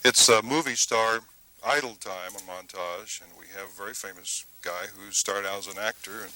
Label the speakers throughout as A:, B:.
A: It's a movie star idle time on Montage, and we have a very famous guy who started out as an actor and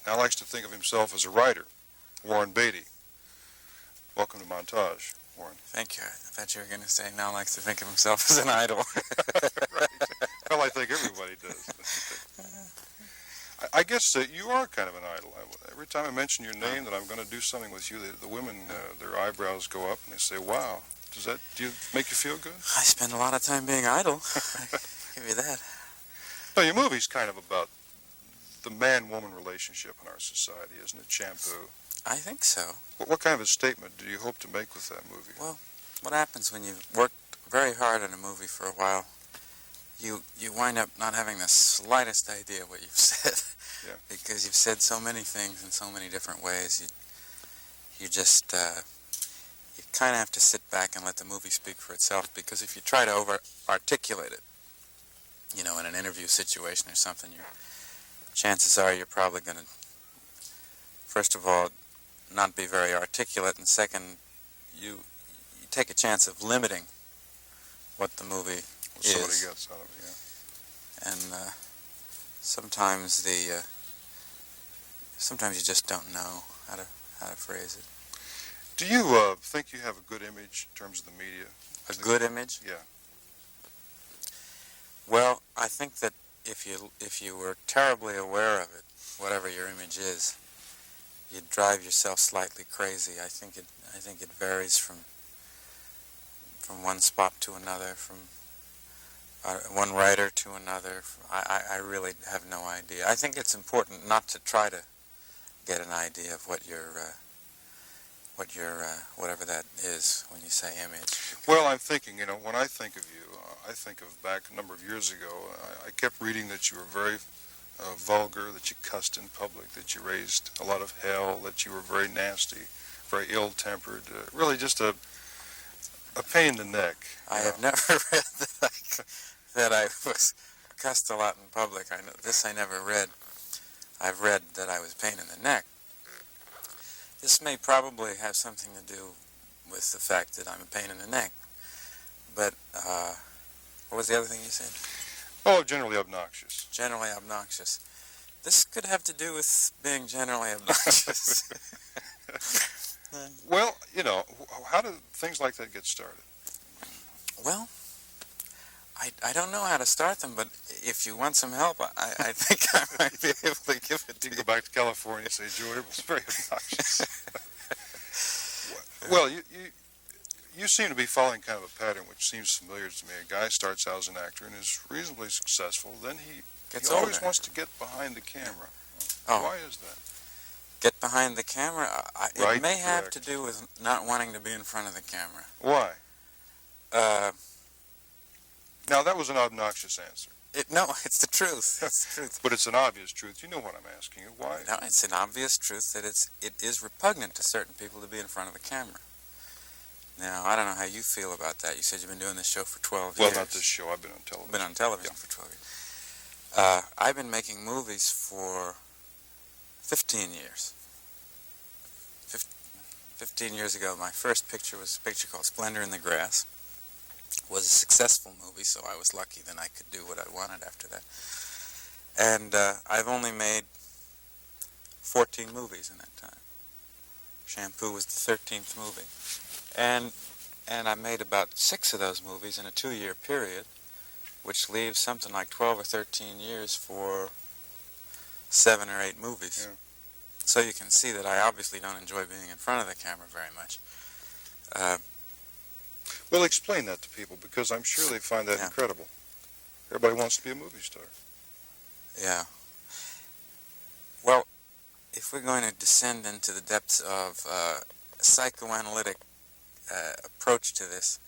A: now likes to think of himself as a writer, Warren Beatty. Welcome to Montage, Warren.
B: Thank you. I thought you were going to say now likes to think of himself as an idol.
A: Right. Well, I think everybody does. I guess you are kind of an idol. Every time I mention your name that I'm going to do something with you, the women, their eyebrows go up and they say, wow. Do you make you feel good?
B: I spend a lot of time being idle. I give you that.
A: No, your movie's kind of about the man-woman relationship in our society, isn't it? Shampoo.
B: I think so.
A: What kind of a statement do you hope to make with that movie?
B: Well, what happens when you've worked very hard on a movie for a while, you wind up not having the slightest idea what you've said.
A: Yeah.
B: Because you've said so many things in so many different ways. You just... you kind of have to sit back and let the movie speak for itself, because if you try to over-articulate it, you know, in an interview situation or something, chances are you're probably going to, first of all, not be very articulate, and second, you take a chance of limiting what the movie is.
A: Somebody gets out of it, yeah.
B: And sometimes you just don't know how to phrase it.
A: Do you think you have a good image in terms of the media?
B: A good image?
A: Yeah.
B: Well, I think that if you were terribly aware of it, whatever your image is, you'd drive yourself slightly crazy. I think it varies from one spot to another, from one writer to another. I really have no idea. I think it's important not to try to get an idea of what your whatever that is when you say image.
A: Well, I'm thinking, when I think of you, I think of back a number of years ago. I kept reading that you were very vulgar, that you cussed in public, that you raised a lot of hell, that you were very nasty, very ill-tempered, really just a pain in the neck.
B: I have never read that I was cussed a lot in public. I never read. I've read that I was a pain in the neck. This may probably have something to do with the fact that I'm a pain in the neck. But what was the other thing you said?
A: Oh, generally obnoxious.
B: Generally obnoxious. This could have to do with being generally obnoxious.
A: Well, how do things like that get started?
B: Well, I don't know how to start them, but if you want some help, I think I might be able to give it to you.
A: Go back to California and say, Joy, it was very obnoxious. Well, you seem to be following kind of a pattern which seems familiar to me. A guy starts out as an actor and is reasonably successful. Then he always wants to get behind the camera.
B: Oh.
A: Why is that?
B: Get behind the camera? It may have to
A: direct.
B: do with not wanting to be in front of the camera.
A: Why? Now, that was an obnoxious answer.
B: No, it's the truth. It's the truth.
A: But it's an obvious truth. You know what I'm asking you. Why?
B: No, it's an obvious truth that it is repugnant to certain people to be in front of the camera. Now, I don't know how you feel about that. You said you've been doing this show for 12 years.
A: Well, not this show. I've been on television.
B: Been on television for 12 years. I've been making movies for 15 years. 15 years ago, my first picture was a picture called Splendor in the Grass. It was a successful movie, so I was lucky that I could do what I wanted after that. And I've only made 14 movies in that time. Shampoo was the 13th movie. And I made about 6 of those movies in a 2-year period, which leaves something like 12 or 13 years for 7 or 8 movies.
A: Yeah.
B: So you can see that I obviously don't enjoy being in front of the camera very much.
A: Well, explain that to people, because I'm sure they find that incredible. Everybody wants to be a movie star.
B: Yeah. Well, if we're going to descend into the depths of a psychoanalytic approach to this,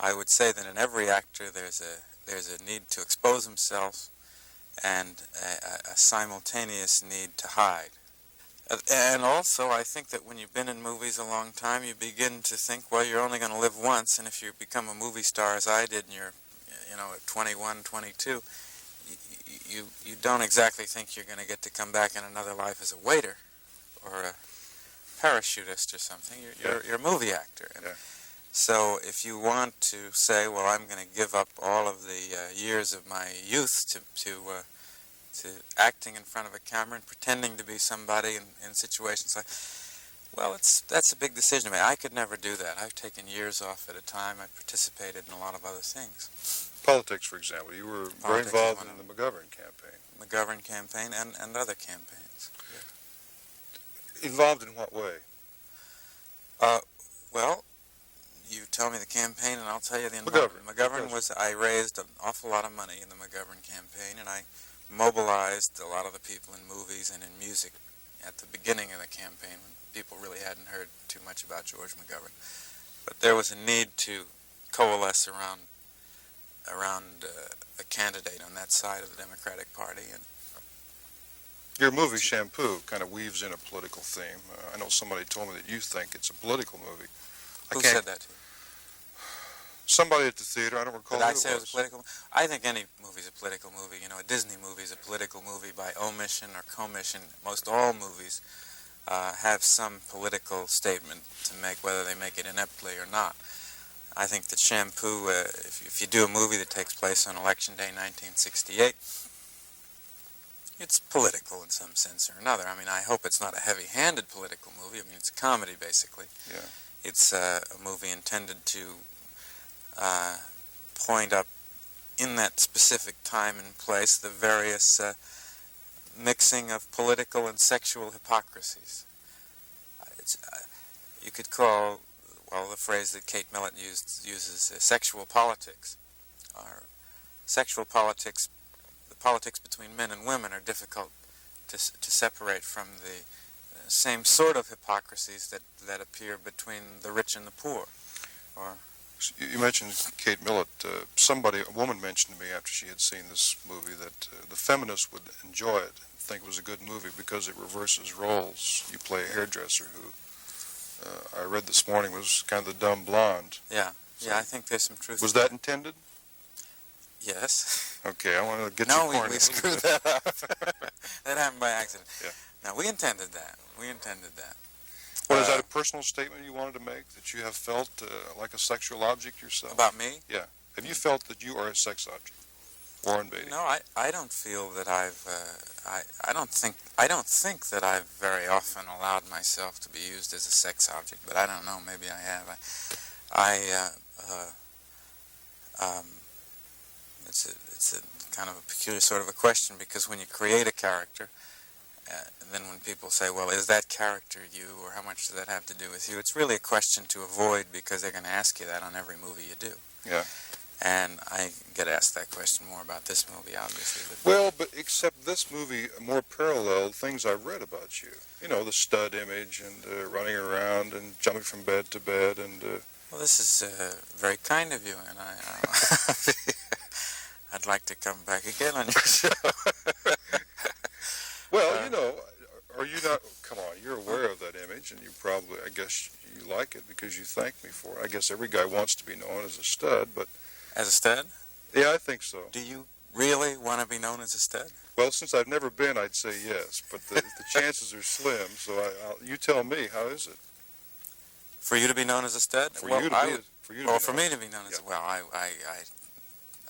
B: I would say that in every actor there's a need to expose himself and a simultaneous need to hide. And also, I think that when you've been in movies a long time, you begin to think, well, you're only going to live once, and if you become a movie star, as I did, and you're, at 21, 22, you don't exactly think you're going to get to come back in another life as a waiter or a parachutist or something. You're a movie actor. And So if you want to say, well, I'm going to give up all of the years of my youth to acting in front of a camera and pretending to be somebody in situations like, well, that's a big decision to me. I could never do that. I've taken years off at a time. I've participated in a lot of other things.
A: Politics, for example. You were very involved in the McGovern campaign.
B: McGovern campaign and other campaigns.
A: Yeah. Involved in what way?
B: Well, you tell me the campaign and I'll tell you the involvement. McGovern was, I raised an awful lot of money in the McGovern campaign, and I mobilized a lot of the people in movies and in music at the beginning of the campaign when people really hadn't heard too much about George McGovern. But there was a need to coalesce around a candidate on that side of the Democratic Party. And
A: your movie, Shampoo, kind of weaves in a political theme. I know somebody told me that you think it's a political movie.
B: Who said that to you?
A: Somebody at the theater, I don't recall who it was.
B: Did I say it was political? I think any movie's a political movie. You know, a Disney movie is a political movie by omission or commission. Most all movies have some political statement to make, whether they make it ineptly or not. I think that Shampoo, if you do a movie that takes place on Election Day 1968, it's political in some sense or another. I mean, I hope it's not a heavy-handed political movie. I mean, it's a comedy, basically.
A: Yeah.
B: It's a movie intended to point up in that specific time and place the various mixing of political and sexual hypocrisies. You could call, well, the phrase that Kate Millett uses sexual politics. Or sexual politics, the politics between men and women are difficult to separate from the same sort of hypocrisies that appear between the rich and the poor. Or
A: you mentioned Kate Millett. A woman mentioned to me after she had seen this movie that the feminists would enjoy it and think it was a good movie because it reverses roles. You play a hairdresser who, I read this morning, was kind of the dumb blonde.
B: Yeah, so I think there's some truth.
A: Was that intended?
B: Yes.
A: Okay, I want to get you cornered.
B: No, we screwed that up. That happened by accident.
A: Yeah.
B: No, we intended that.
A: Well, is that a personal statement you wanted to make, that you have felt like a sexual object yourself?
B: About me?
A: Yeah. Have you felt that you are a sex object, Warren Beatty?
B: No, I don't feel that I've. I don't think that I've very often allowed myself to be used as a sex object, but I don't know. Maybe I have. It's a kind of a peculiar sort of a question, because when you create a character, and then when people say, well, is that character you, or how much does that have to do with you, it's really a question to avoid, because they're going to ask you that on every movie you do.
A: Yeah.
B: And I get asked that question more about this movie, obviously.
A: Well, but except this movie more paralleled things I've read about you. You know, the stud image and running around and jumping from bed to bed and...
B: Well, this is very kind of you, and I'd like to come back again on your show.
A: Well, you know, are you not... Come on, you're aware of that image, and you probably, I guess, you like it because you thanked me for it. I guess every guy wants to be known as a stud, but...
B: As a stud?
A: Yeah, I think so.
B: Do you really want to be known as a stud?
A: Well, since I've never been, I'd say yes, but the chances are slim, so you tell me, how is it?
B: For you to be known as a stud?
A: For me to be known as...
B: Well,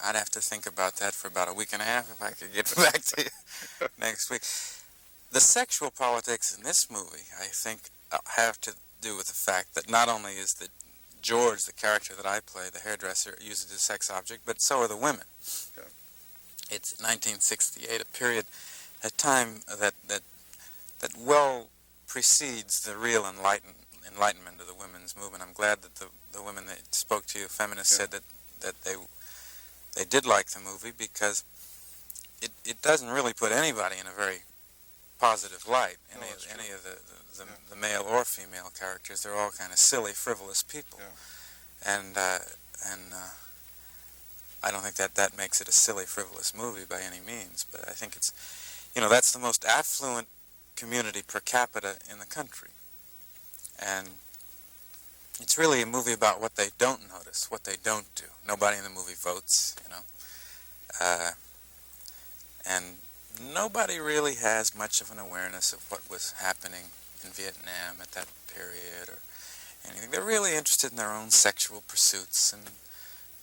B: I'd have to think about that for about a week and a half if I could get back to you next week. The sexual politics in this movie, I think, have to do with the fact that not only is that George, the character that I play, the hairdresser, used as a sex object, but so are the women.
A: Yeah.
B: It's 1968, a period, a time that well precedes the real enlightenment of the women's movement. I'm glad that the women that spoke to you, feminists, said that they did like the movie, because it doesn't really put anybody in a very positive light. Any of the male or female characters, they're all kind of silly, frivolous people.
A: Yeah.
B: And I don't think that makes it a silly, frivolous movie by any means. But I think it's, that's the most affluent community per capita in the country. And it's really a movie about what they don't notice, what they don't do. Nobody in the movie votes, and nobody really has much of an awareness of what was happening in Vietnam at that period, or anything. They're really interested in their own sexual pursuits and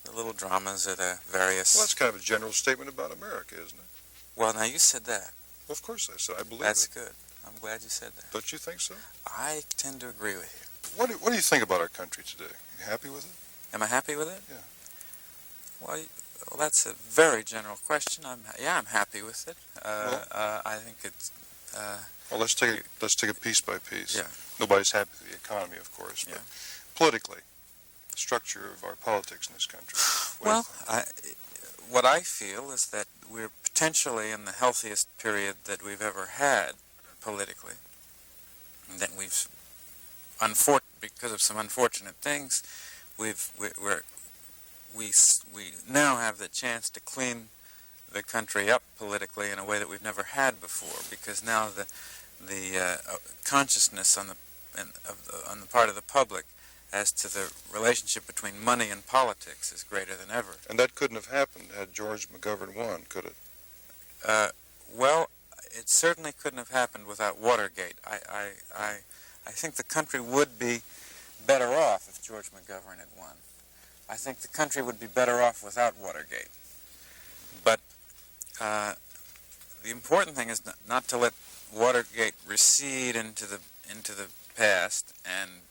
B: the little dramas of the various...
A: Well, that's kind of a general statement about America, isn't it?
B: Well, now you said that.
A: Well, of course I said. I believe
B: That's
A: it.
B: good. I'm glad you said that.
A: Don't you think so?
B: I tend to agree with you.
A: What do you think about our country today? You happy with it?
B: Am I happy with it?
A: Yeah.
B: Well, that's a very general question. I'm happy with it. I think it's...
A: Well, let's take it piece by piece.
B: Yeah.
A: Nobody's happy with the economy, of course, but politically, the structure of our politics in this country.
B: What I feel is that we're potentially in the healthiest period that we've ever had politically, and that we've, because of some unfortunate things, we now have the chance to clean the country up politically in a way that we've never had before, because now the consciousness on the part of the public as to the relationship between money and politics is greater than ever.
A: And that couldn't have happened had George McGovern won, could it?
B: Well, it certainly couldn't have happened without Watergate. I think the country would be better off if George McGovern had won. I think the country would be better off without Watergate. But the important thing is not to let Watergate recede into the past and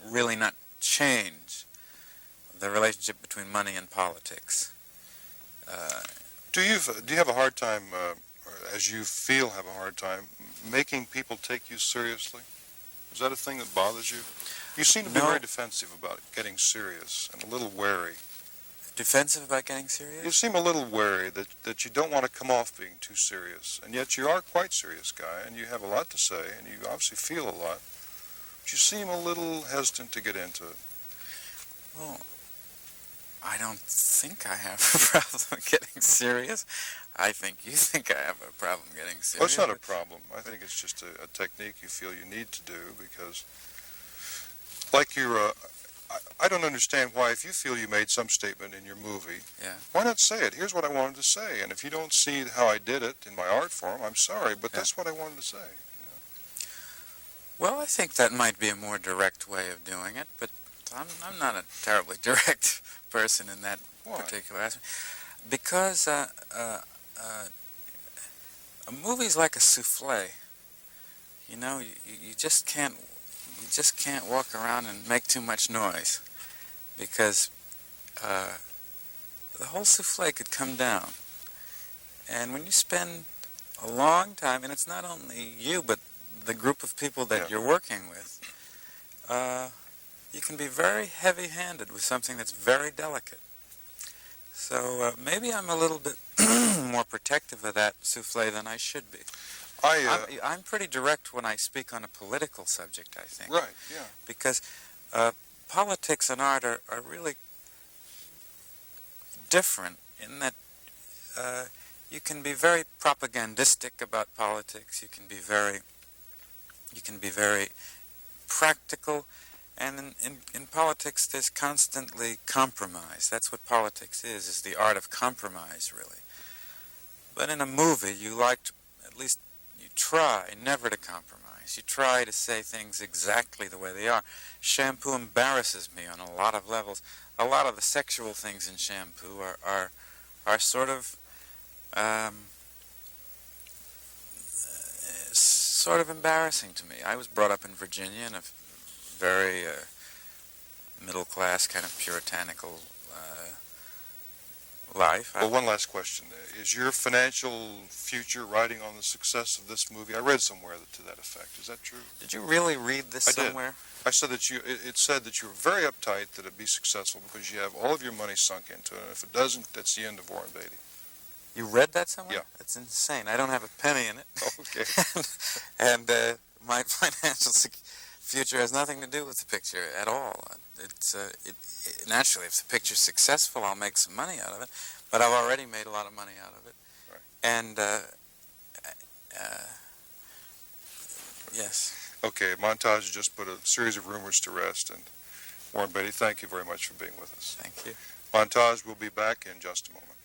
B: really not change the relationship between money and politics.
A: Do you have a hard time, or as you feel have a hard time, making people take you seriously? Is that a thing that bothers you? You seem to be very defensive about getting serious and a little wary.
B: Defensive about getting serious?
A: You seem a little wary that you don't want to come off being too serious, and yet you are quite serious guy, and you have a lot to say, and you obviously feel a lot. But you seem a little hesitant to get into it.
B: Well, I don't think I have a problem getting serious. I think you think I have a problem getting serious.
A: Well, it's not a problem. I think it's just a technique you feel you need to do, because like you're... I don't understand why, if you feel you made some statement in your movie, why not say it? Here's what I wanted to say, and if you don't see how I did it in my art form, I'm sorry, but that's what I wanted to say.
B: Well, I think that might be a more direct way of doing it, but I'm not a terribly direct person in that particular aspect. Because a movie's like a souffle. You know, you just can't walk around and make too much noise, because the whole souffle could come down. And when you spend a long time, and it's not only you, but the group of people that you're working with, you can be very heavy-handed with something that's very delicate. So maybe I'm a little bit more protective of that souffle than I should be. I'm pretty direct when I speak on a political subject, I think.
A: Right, yeah.
B: Because politics and art are really different in that you can be very propagandistic about politics. You can be very practical, and in politics there's constantly compromise. That's what politics is the art of compromise, really. But in a movie, you try never to compromise. You try to say things exactly the way they are. Shampoo embarrasses me on a lot of levels. A lot of the sexual things in Shampoo are sort of embarrassing to me. I was brought up in Virginia in a very middle-class, kind of puritanical life.
A: Well, one last question. Is your financial future riding on the success of this movie? I read somewhere to that effect. Is that true?
B: Did you really read this somewhere?
A: I said that it said that you were very uptight that it'd be successful because you have all of your money sunk into it, and if it doesn't, that's the end of Warren Beatty.
B: You read that somewhere?
A: Yeah.
B: It's insane. I don't have a penny in it.
A: Okay.
B: and my financial future has nothing to do with the picture at all. Naturally, if the picture's successful, I'll make some money out of it, but I've already made a lot of money out of it.
A: Right.
B: And, yes.
A: Okay, Montage just put a series of rumors to rest, and Warren Beatty, thank you very much for being with us.
B: Thank you.
A: Montage will be back in just a moment.